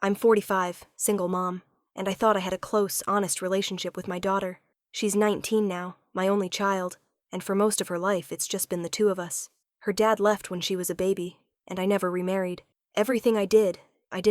I'm 45, single mom, and I thought I had a close, honest relationship with my daughter. She's 19 now, my only child, and for most of her life it's just been the two of us. Her dad left when she was a baby, and I never remarried. Everything I did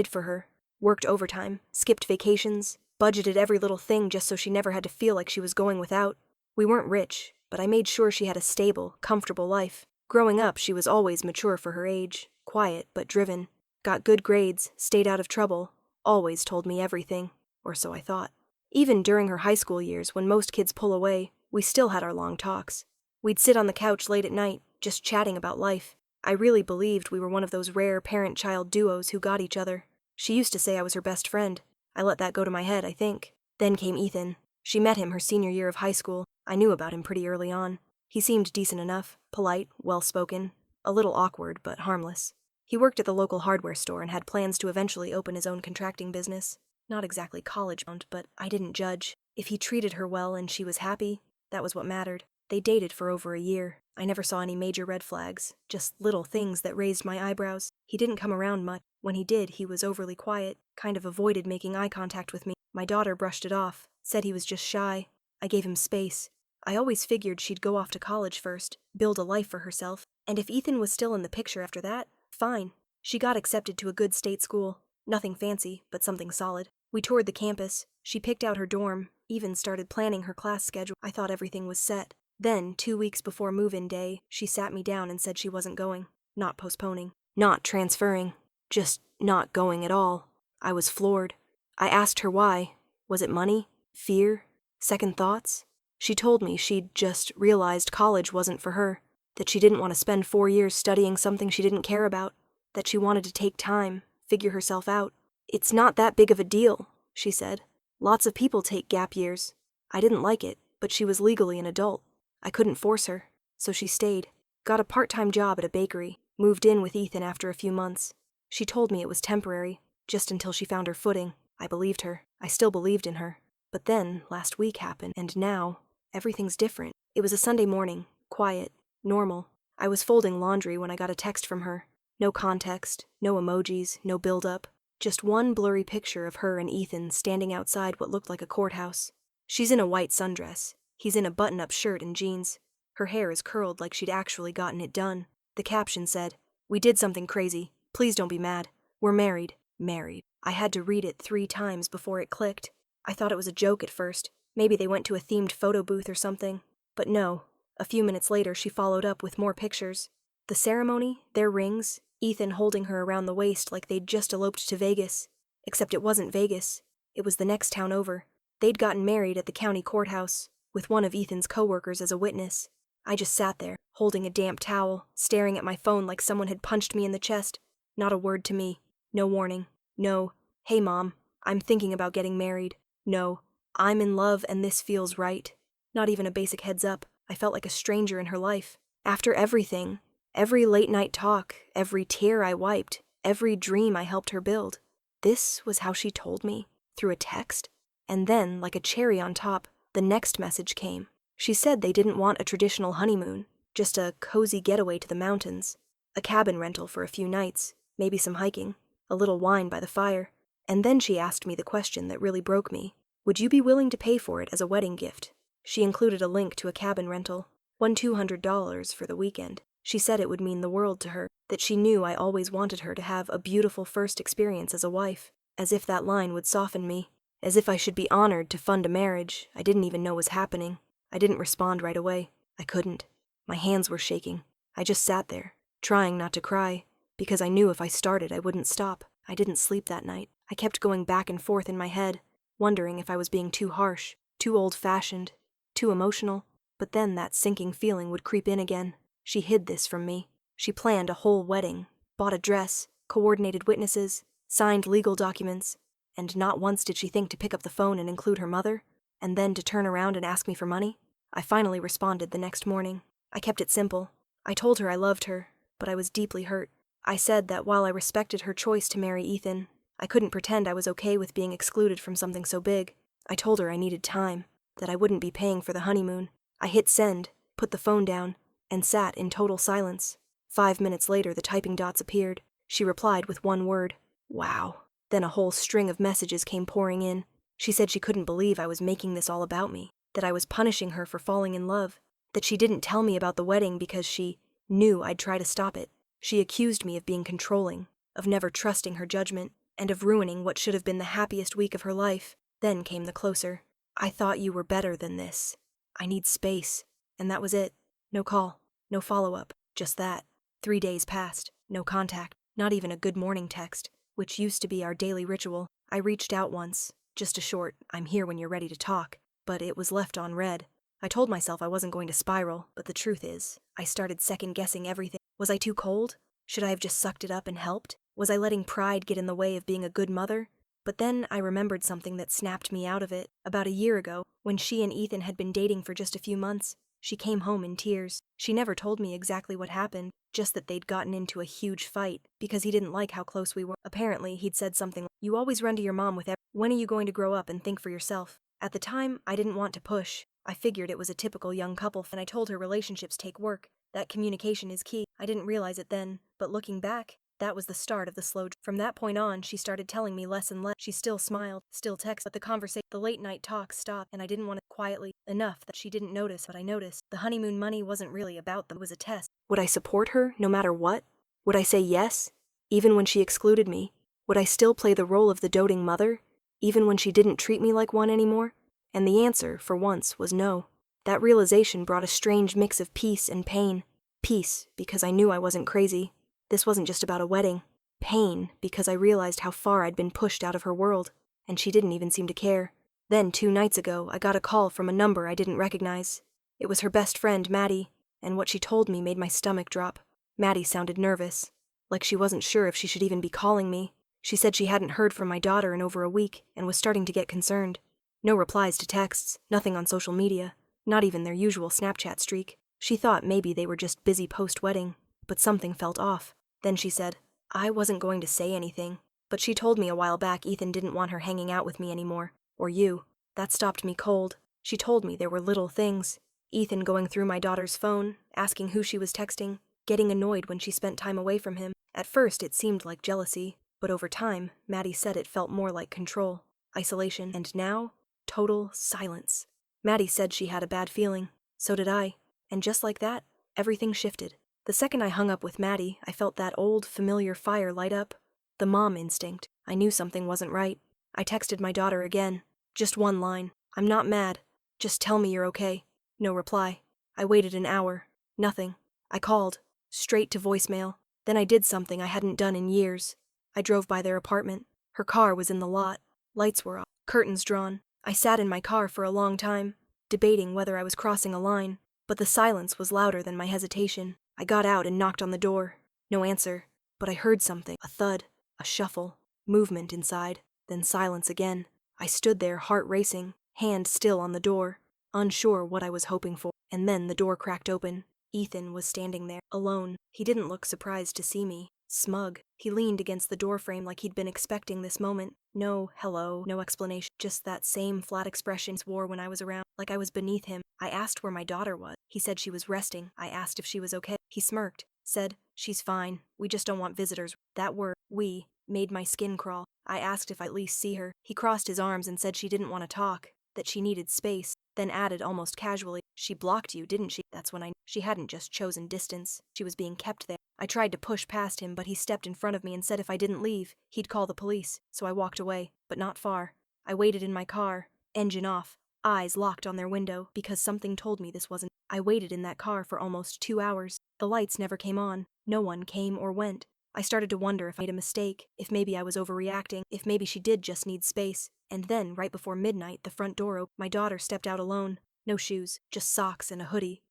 for her. Worked overtime, skipped vacations, budgeted every little thing just so she never had to feel like she was going without. We weren't rich, but I made sure she had a stable, comfortable life. Growing up, she was always mature for her age, quiet but driven. Got good grades, stayed out of trouble, always told me everything, or so I thought. Even during her high school years, when most kids pull away, we still had our long talks. We'd sit on the couch late at night, just chatting about life. I really believed we were one of those rare parent-child duos who got each other. She used to say I was her best friend. I let that go to my head, I think. Then came Ethan. She met him her senior year of high school. I knew about him pretty early on. He seemed decent enough, polite, well-spoken, a little awkward, but harmless. He worked at the local hardware store and had plans to eventually open his own contracting business. Not exactly college-bound, but I didn't judge. If he treated her well and she was happy, that was what mattered. They dated for over a year. I never saw any major red flags, just little things that raised my eyebrows. He didn't come around much. When he did, he was overly quiet, kind of avoided making eye contact with me. My daughter brushed it off, said he was just shy. I gave him space. I always figured she'd go off to college first, build a life for herself, and if Ethan was still in the picture after that, fine. She got accepted to a good state school. Nothing fancy, but something solid. We toured the campus. She picked out her dorm, even started planning her class schedule. I thought everything was set. Then, 2 weeks before move-in day, she sat me down and said she wasn't going. Not postponing. Not transferring. Just not going at all. I was floored. I asked her why. Was it money? Fear? Second thoughts? She told me she'd just realized college wasn't for her, that she didn't want to spend 4 years studying something she didn't care about, that she wanted to take time, figure herself out. It's not that big of a deal, she said. Lots of people take gap years. I didn't like it, but she was legally an adult. I couldn't force her, so she stayed. Got a part-time job at a bakery, moved in with Ethan after a few months. She told me it was temporary, just until she found her footing. I believed her. I still believed in her. But then, last week happened, and now, everything's different. It was a Sunday morning, quiet, normal. I was folding laundry when I got a text from her. No context, no emojis, no build-up. Just one blurry picture of her and Ethan standing outside what looked like a courthouse. She's in a white sundress. He's in a button-up shirt and jeans. Her hair is curled like she'd actually gotten it done. The caption said, "We did something crazy. Please don't be mad. We're married." Married. I had to read it 3 times before it clicked. I thought it was a joke at first. Maybe they went to a themed photo booth or something. But no. A few minutes later, she followed up with more pictures. The ceremony, their rings, Ethan holding her around the waist like they'd just eloped to Vegas. Except it wasn't Vegas. It was the next town over. They'd gotten married at the county courthouse, with one of Ethan's coworkers as a witness. I just sat there, holding a damp towel, staring at my phone like someone had punched me in the chest. Not a word to me. No warning. No, "Hey Mom, I'm thinking about getting married." No, "I'm in love and this feels right." Not even a basic heads up. I felt like a stranger in her life. After everything, every late-night talk, every tear I wiped, every dream I helped her build, this was how she told me, through a text? And then, like a cherry on top, the next message came. She said they didn't want a traditional honeymoon, just a cozy getaway to the mountains, a cabin rental for a few nights, maybe some hiking, a little wine by the fire. And then she asked me the question that really broke me. Would you be willing to pay for it as a wedding gift? She included a link to a cabin rental, $200 for the weekend. She said it would mean the world to her, that she knew I always wanted her to have a beautiful first experience as a wife, as if that line would soften me. As if I should be honored to fund a marriage I didn't even know was happening. I didn't respond right away. I couldn't. My hands were shaking. I just sat there, trying not to cry, because I knew if I started I wouldn't stop. I didn't sleep that night. I kept going back and forth in my head, wondering if I was being too harsh, too old-fashioned, too emotional. But then that sinking feeling would creep in again. She hid this from me. She planned a whole wedding, bought a dress, coordinated witnesses, signed legal documents, and not once did she think to pick up the phone and include her mother, and then to turn around and ask me for money. I finally responded the next morning. I kept it simple. I told her I loved her, but I was deeply hurt. I said that while I respected her choice to marry Ethan, I couldn't pretend I was okay with being excluded from something so big. I told her I needed time, that I wouldn't be paying for the honeymoon. I hit send, put the phone down, and sat in total silence. 5 minutes later, the typing dots appeared. She replied with one word, "Wow." Then a whole string of messages came pouring in. She said she couldn't believe I was making this all about me, that I was punishing her for falling in love, that she didn't tell me about the wedding because she knew I'd try to stop it. She accused me of being controlling, of never trusting her judgment, and of ruining what should have been the happiest week of her life. Then came the closer. I thought you were better than this. I need space. And that was it. No call, no follow-up, just that. 3 days passed, no contact, not even a good morning text, which used to be our daily ritual. I reached out once, just a short, "I'm here when you're ready to talk," but it was left on read. I told myself I wasn't going to spiral, but the truth is, I started second-guessing everything. Was I too cold? Should I have just sucked it up and helped? Was I letting pride get in the way of being a good mother? But then I remembered something that snapped me out of it. About a year ago, when she and Ethan had been dating for just a few months, she came home in tears. She never told me exactly what happened, just that they'd gotten into a huge fight because he didn't like how close we were. Apparently, he'd said something like, "You always run to your mom with when are you going to grow up and think for yourself?" At the time, I didn't want to push. I figured it was a typical young couple, and I told her relationships take work. That communication is key. I didn't realize it then, but looking back, that was the start of the slow. From that point on, she started telling me less and less. She still smiled, still texted, but the late-night talks stopped, and I didn't want to quietly enough that she didn't notice what I noticed. The honeymoon money wasn't really about them. It was a test. Would I support her, no matter what? Would I say yes, even when she excluded me? Would I still play the role of the doting mother, even when she didn't treat me like one anymore? And the answer, for once, was no. That realization brought a strange mix of peace and pain. Peace, because I knew I wasn't crazy. This wasn't just about a wedding. Pain, because I realized how far I'd been pushed out of her world, and she didn't even seem to care. Then, 2 nights ago, I got a call from a number I didn't recognize. It was her best friend, Maddie, and what she told me made my stomach drop. Maddie sounded nervous, like she wasn't sure if she should even be calling me. She said she hadn't heard from my daughter in over a week and was starting to get concerned. No replies to texts, nothing on social media, not even their usual Snapchat streak. She thought maybe they were just busy post-wedding, but something felt off. Then she said, I wasn't going to say anything, but she told me a while back Ethan didn't want her hanging out with me anymore, or you. That stopped me cold. She told me there were little things. Ethan going through my daughter's phone, asking who she was texting, getting annoyed when she spent time away from him. At first it seemed like jealousy, but over time, Maddie said it felt more like control, isolation, and now, total silence. Maddie said she had a bad feeling. So did I. And just like that, everything shifted. The second I hung up with Maddie, I felt that old, familiar fire light up. The mom instinct. I knew something wasn't right. I texted my daughter again. Just one line. I'm not mad. Just tell me you're okay. No reply. I waited an hour. Nothing. I called. Straight to voicemail. Then I did something I hadn't done in years. I drove by their apartment. Her car was in the lot. Lights were off. Curtains drawn. I sat in my car for a long time, debating whether I was crossing a line, but the silence was louder than my hesitation. I got out and knocked on the door. No answer, but I heard something, a thud, a shuffle, movement inside, then silence again. I stood there, heart racing, hand still on the door, unsure what I was hoping for, and then the door cracked open. Ethan was standing there, alone. He didn't look surprised to see me. Smug. He leaned against the doorframe like he'd been expecting this moment. No hello, no explanation, just that same flat expression he wore when I was around, like I was beneath him. I asked where my daughter was. He said she was resting. I asked if she was okay. He smirked, said, she's fine. We just don't want visitors. That word, we, made my skin crawl. I asked if I'd at least see her. He crossed his arms and said she didn't want to talk, that she needed space, then added almost casually, she blocked you, didn't she? That's when I knew she hadn't just chosen distance. She was being kept there. I tried to push past him, but he stepped in front of me and said if I didn't leave, he'd call the police, so I walked away, but not far. I waited in my car, engine off, eyes locked on their window, because something told me this wasn't. I waited in that car for almost 2 hours. The lights never came on. No one came or went. I started to wonder if I made a mistake, if maybe I was overreacting, if maybe she did just need space. And then, right before midnight, the front door opened. My daughter stepped out alone. No shoes, just socks and a hoodie.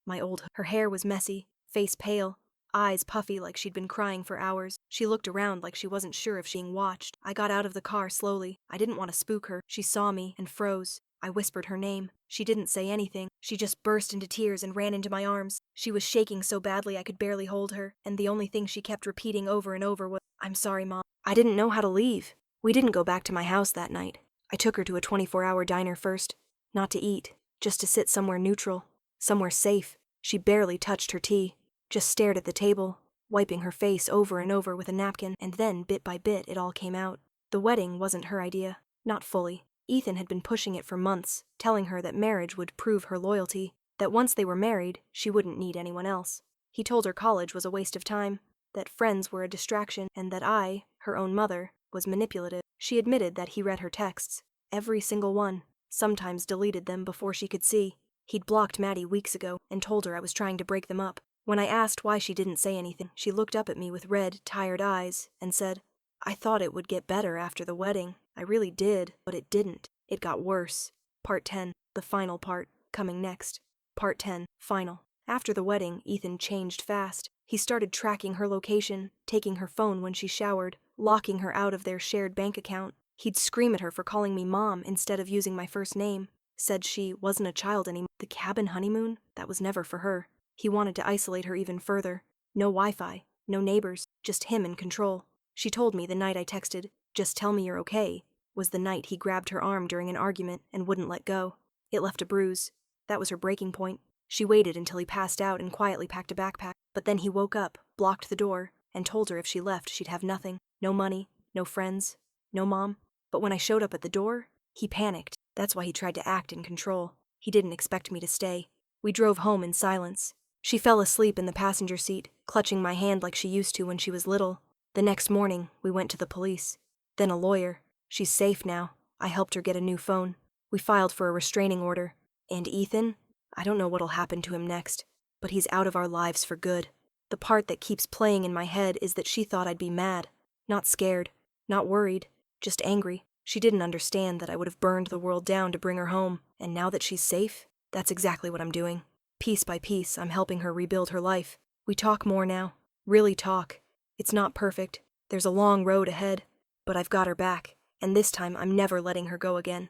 Her hair was messy, face pale, eyes puffy like she'd been crying for hours. She looked around like she wasn't sure if she was being watched. I got out of the car slowly. I didn't want to spook her. She saw me and froze. I whispered her name. She didn't say anything. She just burst into tears and ran into my arms. She was shaking so badly I could barely hold her, and the only thing she kept repeating over and over was, I'm sorry, Mom. I didn't know how to leave. We didn't go back to my house that night. I took her to a 24-hour diner first. Not to eat, just to sit somewhere neutral, somewhere safe. She barely touched her tea, just stared at the table, wiping her face over and over with a napkin, and then, bit by bit, it all came out. The wedding wasn't her idea. Not fully. Ethan had been pushing it for months, telling her that marriage would prove her loyalty, that once they were married, she wouldn't need anyone else. He told her college was a waste of time, that friends were a distraction, and that I, her own mother, was manipulative. She admitted that he read her texts. Every single one. Sometimes deleted them before she could see. He'd blocked Maddie weeks ago and told her I was trying to break them up. When I asked why she didn't say anything, she looked up at me with red, tired eyes and said, "I thought it would get better after the wedding. I really did, but it didn't. It got worse." Part 10, the final part, coming next. Part 10, final. After the wedding, Ethan changed fast. He started tracking her location, taking her phone when she showered, locking her out of their shared bank account. He'd scream at her for calling me Mom instead of using my first name. Said she wasn't a child anymore. The cabin honeymoon? That was never for her. He wanted to isolate her even further. No Wi-Fi, no neighbors, just him in control. She told me the night I texted, "Just tell me you're okay," was the night he grabbed her arm during an argument and wouldn't let go. It left a bruise. That was her breaking point. She waited until he passed out and quietly packed a backpack. But then he woke up, blocked the door, and told her if she left she'd have nothing. No money, no friends, no mom. But when I showed up at the door, he panicked. That's why he tried to act in control. He didn't expect me to stay. We drove home in silence. She fell asleep in the passenger seat, clutching my hand like she used to when she was little. The next morning, we went to the police. Then a lawyer. She's safe now. I helped her get a new phone. We filed for a restraining order. And Ethan? I don't know what'll happen to him next, but he's out of our lives for good. The part that keeps playing in my head is that she thought I'd be mad. Not scared. Not worried. Just angry. She didn't understand that I would have burned the world down to bring her home, and now that she's safe, that's exactly what I'm doing. Piece by piece, I'm helping her rebuild her life. We talk more now. Really talk. It's not perfect. There's a long road ahead, but I've got her back, and this time I'm never letting her go again.